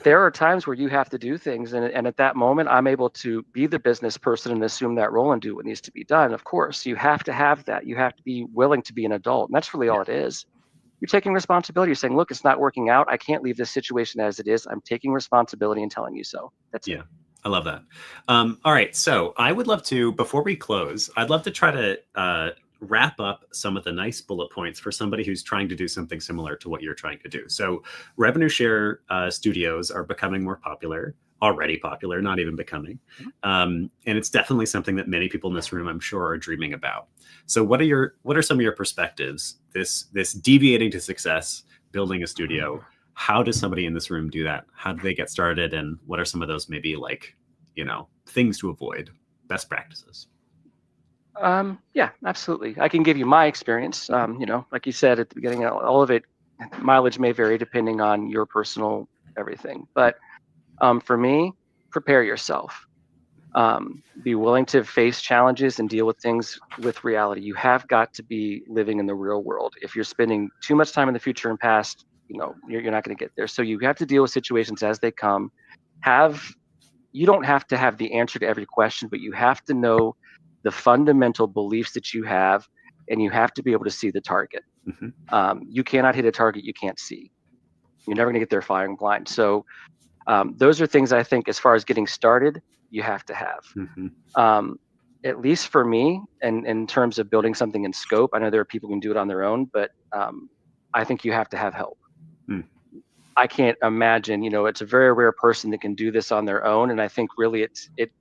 there are times where you have to do things and at that moment I'm able to be the business person and assume that role and do what needs to be done. Of course, you have to have that. You have to be willing to be an adult. And that's really all it is. You're taking responsibility. You're saying, look, it's not working out. I can't leave this situation as it is. I'm taking responsibility and telling you so. That's it. I love that. All right. So I would love to, before we close, I'd love to try to wrap up some of the nice bullet points for somebody who's trying to do something similar to what you're trying to do. So revenue share studios are becoming more popular, already popular, not even becoming. And it's definitely something that many people in this room, I'm sure, are dreaming about. So what are some of your perspectives? This deviating to success, building a studio. How does somebody in this room do that? How do they get started? And what are some of those maybe like, things to avoid, best practices? Yeah, absolutely. I can give you my experience. Like you said at the beginning, all of it, mileage may vary depending on your personal everything. But for me, prepare yourself. Be willing to face challenges and deal with things with reality. You have got to be living in the real world. If you're spending too much time in the future and past, you're not going to get there. So you have to deal with situations as they come. You don't have to have the answer to every question, but you have to know the fundamental beliefs that you have, and you have to be able to see the target. Mm-hmm. You cannot hit a target you can't see. You're never going to get there firing blind. So those are things I think as far as getting started, you have to have. Mm-hmm. At least for me, and in terms of building something in scope, I know there are people who can do it on their own, but I think you have to have help. I can't imagine, it's a very rare person that can do this on their own. And I think really it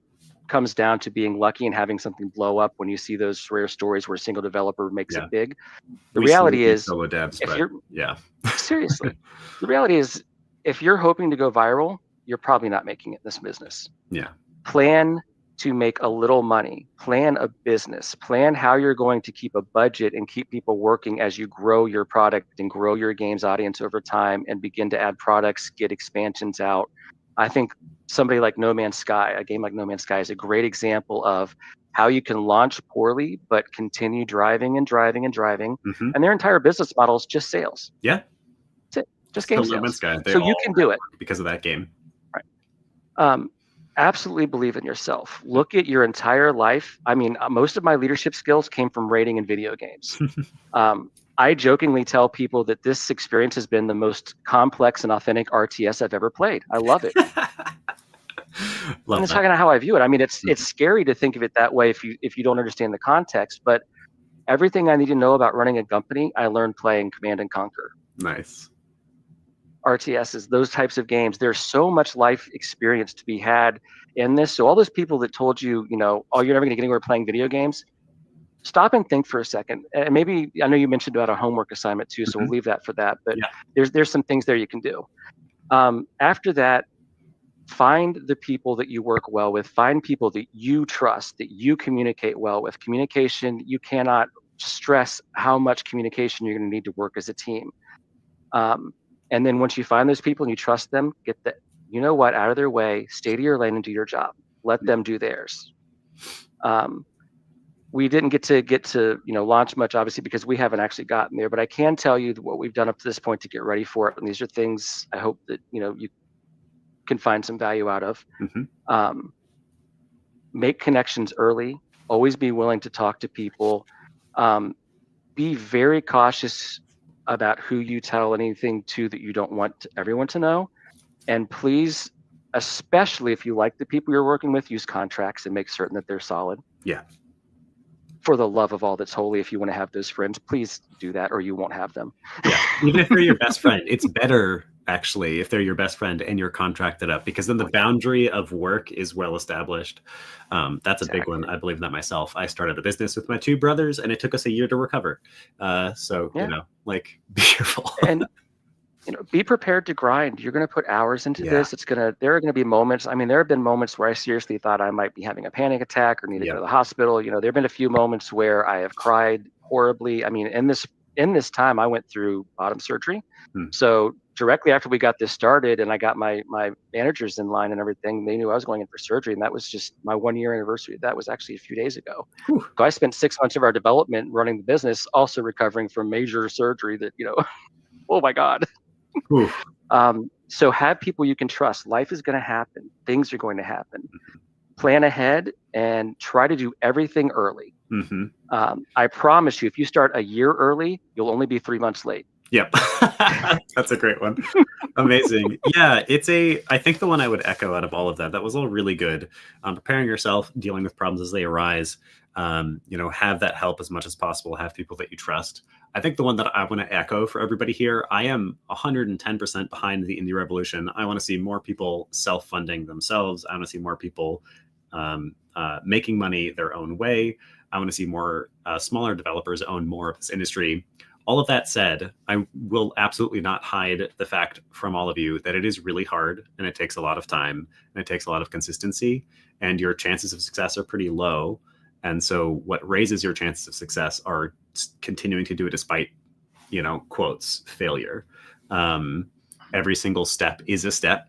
comes down to being lucky and having something blow up when you see those rare stories where a single developer makes it big. The reality is, solo devs, seriously, the reality is if you're hoping to go viral, you're probably not making it in this business. Yeah. Plan to make a little money, plan a business, plan how you're going to keep a budget and keep people working as you grow your product and grow your game's audience over time and begin to add products, get expansions out. I think somebody like No Man's Sky, a game like No Man's Sky, is a great example of how you can launch poorly but continue driving and driving and driving. Mm-hmm. And their entire business model is just sales. Yeah. That's it. Just game sales. No Man's Sky. So you can do it. Because of that game. Right. Absolutely believe in yourself. Look at your entire life. I mean, most of my leadership skills came from rating in video games. I jokingly tell people that this experience has been the most complex and authentic RTS I've ever played. I love it. And it's kind of how I view it. I mean, it's scary to think of it that way if you don't understand the context. But everything I need to know about running a company, I learned playing Command and Conquer. Nice. RTSs, those types of games. There's so much life experience to be had in this. So all those people that told you, oh, you're never going to get anywhere playing video games, stop and think for a second. And maybe, I know you mentioned about a homework assignment too, so we'll leave that for that. But there's some things there you can do. After that, find the people that you work well with. Find people that you trust, that you communicate well with. Communication, you cannot stress how much communication you're going to need to work as a team. And then once you find those people and you trust them, get the, out of their way, stay to your lane and do your job. Let them do theirs. We didn't get to launch much, obviously, because we haven't actually gotten there. But I can tell you what we've done up to this point to get ready for it. And these are things I hope that you can find some value out of. Mm-hmm. Make connections early. Always be willing to talk to people. Be very cautious about who you tell anything to that you don't want everyone to know. And please, especially if you like the people you're working with, use contracts and make certain that they're solid. Yeah. For the love of all that's holy, if you want to have those friends, please do that or you won't have them. Yeah. Even if they're your best friend, it's better actually if they're your best friend and you're contracted up, because then the boundary of work is well established. That's a big one. I believe in that myself. I started a business with my two brothers and it took us a year to recover. Be careful. And be prepared to grind. You're going to put hours into this. There are going to be moments. I mean, there have been moments where I seriously thought I might be having a panic attack or need to go to the hospital. There have been a few moments where I have cried horribly. I mean, in this time, I went through bottom surgery. So directly after we got this started and I got my managers in line and everything, they knew I was going in for surgery. And that was just my 1 year anniversary. That was actually a few days ago. Whew. So I spent 6 months of our development running the business, also recovering from major surgery that, oh my God. So have people you can trust. Life is going to happen. Things are going to happen. Plan ahead and try to do everything early. Mm-hmm. I promise you, if you start a year early, you'll only be 3 months late. Yep. That's a great one. Amazing. Yeah, I think the one I would echo out of all of that was all really good. Preparing yourself, dealing with problems as they arise, have that help as much as possible, have people that you trust. I think the one that I want to echo for everybody here, I am 110% behind the indie revolution. I want to see more people self-funding themselves. I want to see more people making money their own way. I want to see more smaller developers own more of this industry. All of that said, I will absolutely not hide the fact from all of you that it is really hard and it takes a lot of time and it takes a lot of consistency and your chances of success are pretty low. And so what raises your chances of success are continuing to do it despite, quotes, failure. Every single step is a step.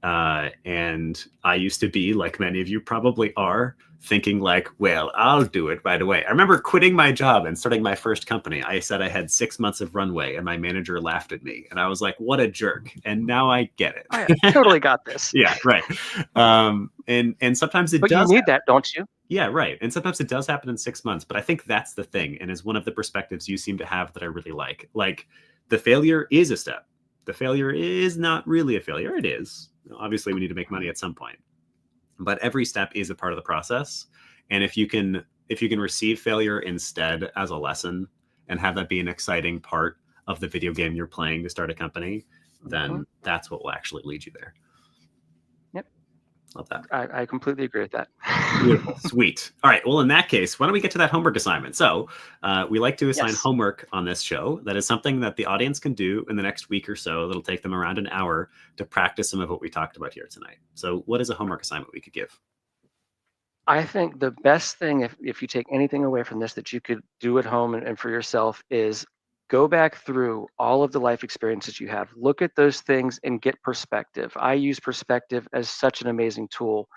And I used to be, like many of you probably are, thinking like, well, I'll do it right away. I remember quitting my job and starting my first company. I said I had 6 months of runway and my manager laughed at me. And I was like, what a jerk. And now I get it. I totally got this. Yeah, right. And sometimes it does. But you need that, don't you? Yeah, right. And sometimes it does happen in 6 months. But I think that's the thing. And is one of the perspectives you seem to have that I really like. Like, the failure is a step. The failure is not really a failure. It is. Obviously, we need to make money at some point. But every step is a part of the process. And if you can receive failure instead as a lesson and have that be an exciting part of the video game you're playing to start a company, then that's what will actually lead you there. Yep. Love that. I completely agree with that. Beautiful. Sweet. All right. Well, in that case, why don't we get to that homework assignment? So we like to assign homework on this show. That is something that the audience can do in the next week or so. That'll take them around an hour to practice some of what we talked about here tonight. So what is a homework assignment we could give? I think the best thing, if you take anything away from this that you could do at home and for yourself, is go back through all of the life experiences you have. Look at those things and get perspective. I use perspective as such an amazing tool.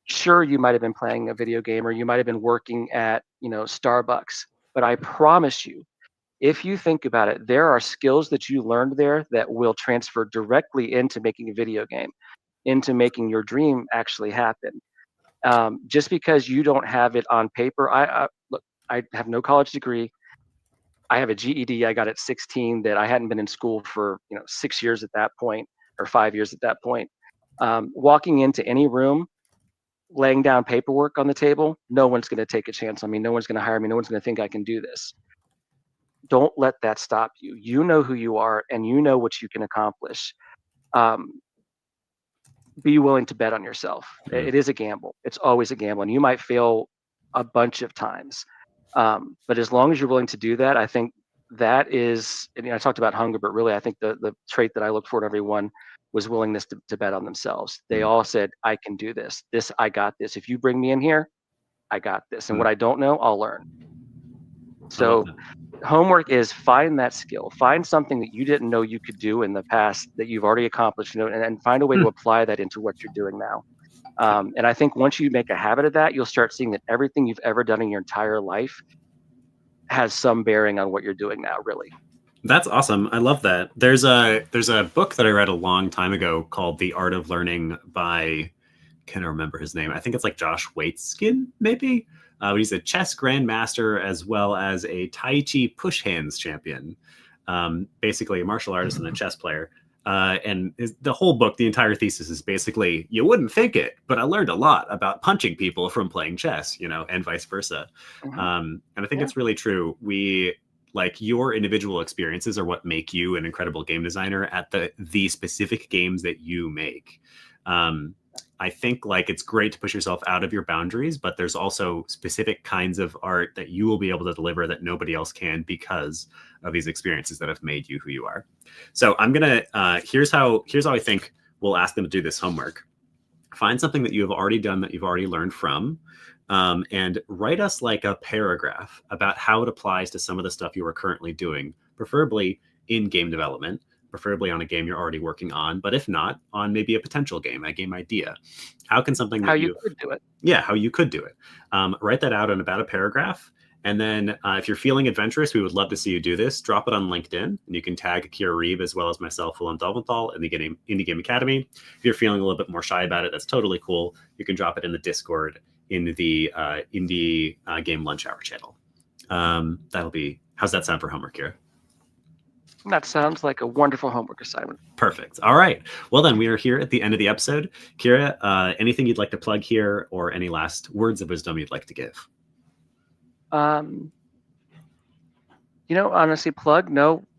Sure, you might have been playing a video game or you might have been working at, Starbucks, but I promise you, if you think about it, there are skills that you learned there that will transfer directly into making a video game, into making your dream actually happen. Just because you don't have it on paper, look, I have no college degree. I have a GED I got at 16 that I hadn't been in school for 6 years at that point, or 5 years at that point. Walking into any room, laying down paperwork on the table, no one's going to take a chance on me. No one's going to hire me. No one's going to think I can do this. Don't let that stop you. You know who you are and you know what you can accomplish. Be willing to bet on yourself. It is a gamble. It's always a gamble, and you might fail a bunch of times. But as long as you're willing to do that, I think that is, I talked about hunger, but really I think the trait that I look for in everyone was willingness to bet on themselves. They all said, I can do this. I got this. If you bring me in here, I got this. And what I don't know, I'll learn. So homework is find that skill, find something that you didn't know you could do in the past that you've already accomplished, and find a way to apply that into what you're doing now. And I think once you make a habit of that, you'll start seeing that everything you've ever done in your entire life has some bearing on what you're doing now, really. That's awesome. I love that. There's a book that I read a long time ago called The Art of Learning by, I can't remember his name. I think it's like Josh Waitzkin, maybe. He's a chess grandmaster as well as a Tai Chi push hands champion. Basically a martial artist and a chess player. And the whole book, the entire thesis is basically, you wouldn't think it, but I learned a lot about punching people from playing chess, and vice versa. And I think it's really true. Like your individual experiences are what make you an incredible game designer at the specific games that you make. I think like it's great to push yourself out of your boundaries, but there's also specific kinds of art that you will be able to deliver that nobody else can because of these experiences that have made you who you are. So I'm gonna here's how I think we'll ask them to do this homework. Find something that you have already done that you've already learned from, and write us like a paragraph about how it applies to some of the stuff you are currently doing, preferably in game development, preferably on a game you're already working on, but if not, on maybe a potential game, a game idea. How can something how you could do it? Yeah, how you could do it. Write that out in about a paragraph. And then if you're feeling adventurous, we would love to see you do this. Drop it on LinkedIn, and you can tag Kyra Reive as well as myself, Willem Delventhal, in the Indie Game Academy. If you're feeling a little bit more shy about it, that's totally cool. You can drop it in the Discord in the Indie Game Lunch Hour channel. How's that sound for homework, Kyra? That sounds like a wonderful homework assignment. Perfect. All right. Well, then we are here at the end of the episode. Kyra, anything you'd like to plug here or any last words of wisdom you'd like to give? Honestly,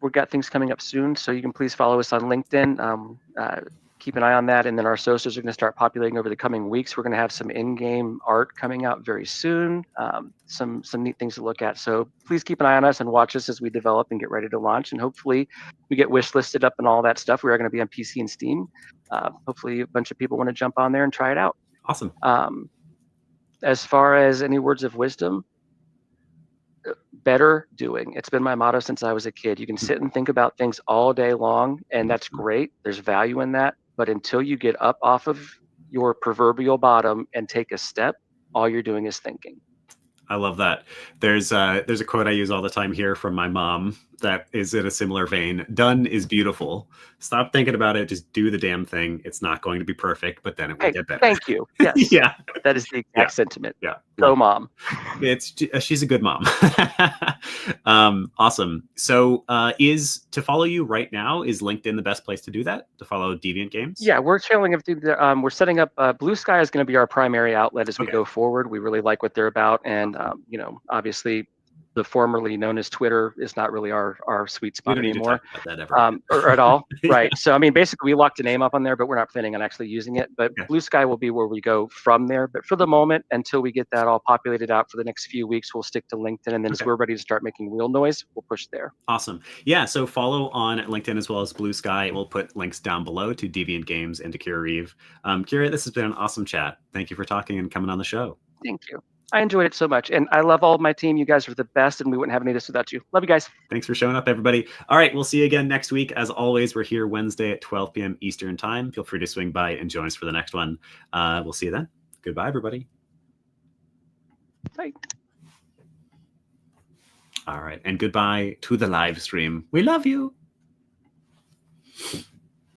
we've got things coming up soon. So you can please follow us on LinkedIn. Keep an eye on that. And then our socials are going to start populating over the coming weeks. We're going to have some in-game art coming out very soon. Some neat things to look at. So please keep an eye on us and watch us as we develop and get ready to launch. And hopefully we get wish listed up and all that stuff. We are going to be on PC and Steam. Hopefully a bunch of people want to jump on there and try it out. Awesome. As far as any words of wisdom, better doing. It's been my motto since I was a kid. You can sit and think about things all day long, and that's great. There's value in that. But until you get up off of your proverbial bottom and take a step, all you're doing is thinking. I love that. There's a quote I use all the time here from my mom that is in a similar vein. Done is beautiful. Stop thinking about it. Just do the damn thing. It's not going to be perfect, but then it will get better. Thank you. Yes. Yeah. That is the exact sentiment. Yeah. Go mom. She's a good mom. Awesome. So to follow you right now, is LinkedIn the best place to do that? To follow Deviant Games? Yeah, we're channeling everything. We're setting up Blue Sky is going to be our primary outlet as we go forward. We really like what they're about. And, obviously the formerly known as Twitter is not really our sweet spot anymore, that or at all. Right. So I mean, basically, we locked a name up on there, but we're not planning on actually using it. But Blue Sky will be where we go from there. But for the moment, until we get that all populated out for the next few weeks, we'll stick to LinkedIn. And then as we're ready to start making real noise, we'll push there. Awesome. Yeah. So follow on LinkedIn as well as Blue Sky. We'll put links down below to Deviant Games and to Kyra Reive. Kyra, this has been an awesome chat. Thank you for talking and coming on the show. Thank you. I enjoyed it so much. And I love all of my team. You guys are the best, and we wouldn't have any of this without you. Love you guys. Thanks for showing up, everybody. All right, we'll see you again next week. As always, we're here Wednesday at 12 p.m. Eastern time. Feel free to swing by and join us for the next one. We'll see you then. Goodbye, everybody. Bye. All right, and goodbye to the live stream. We love you.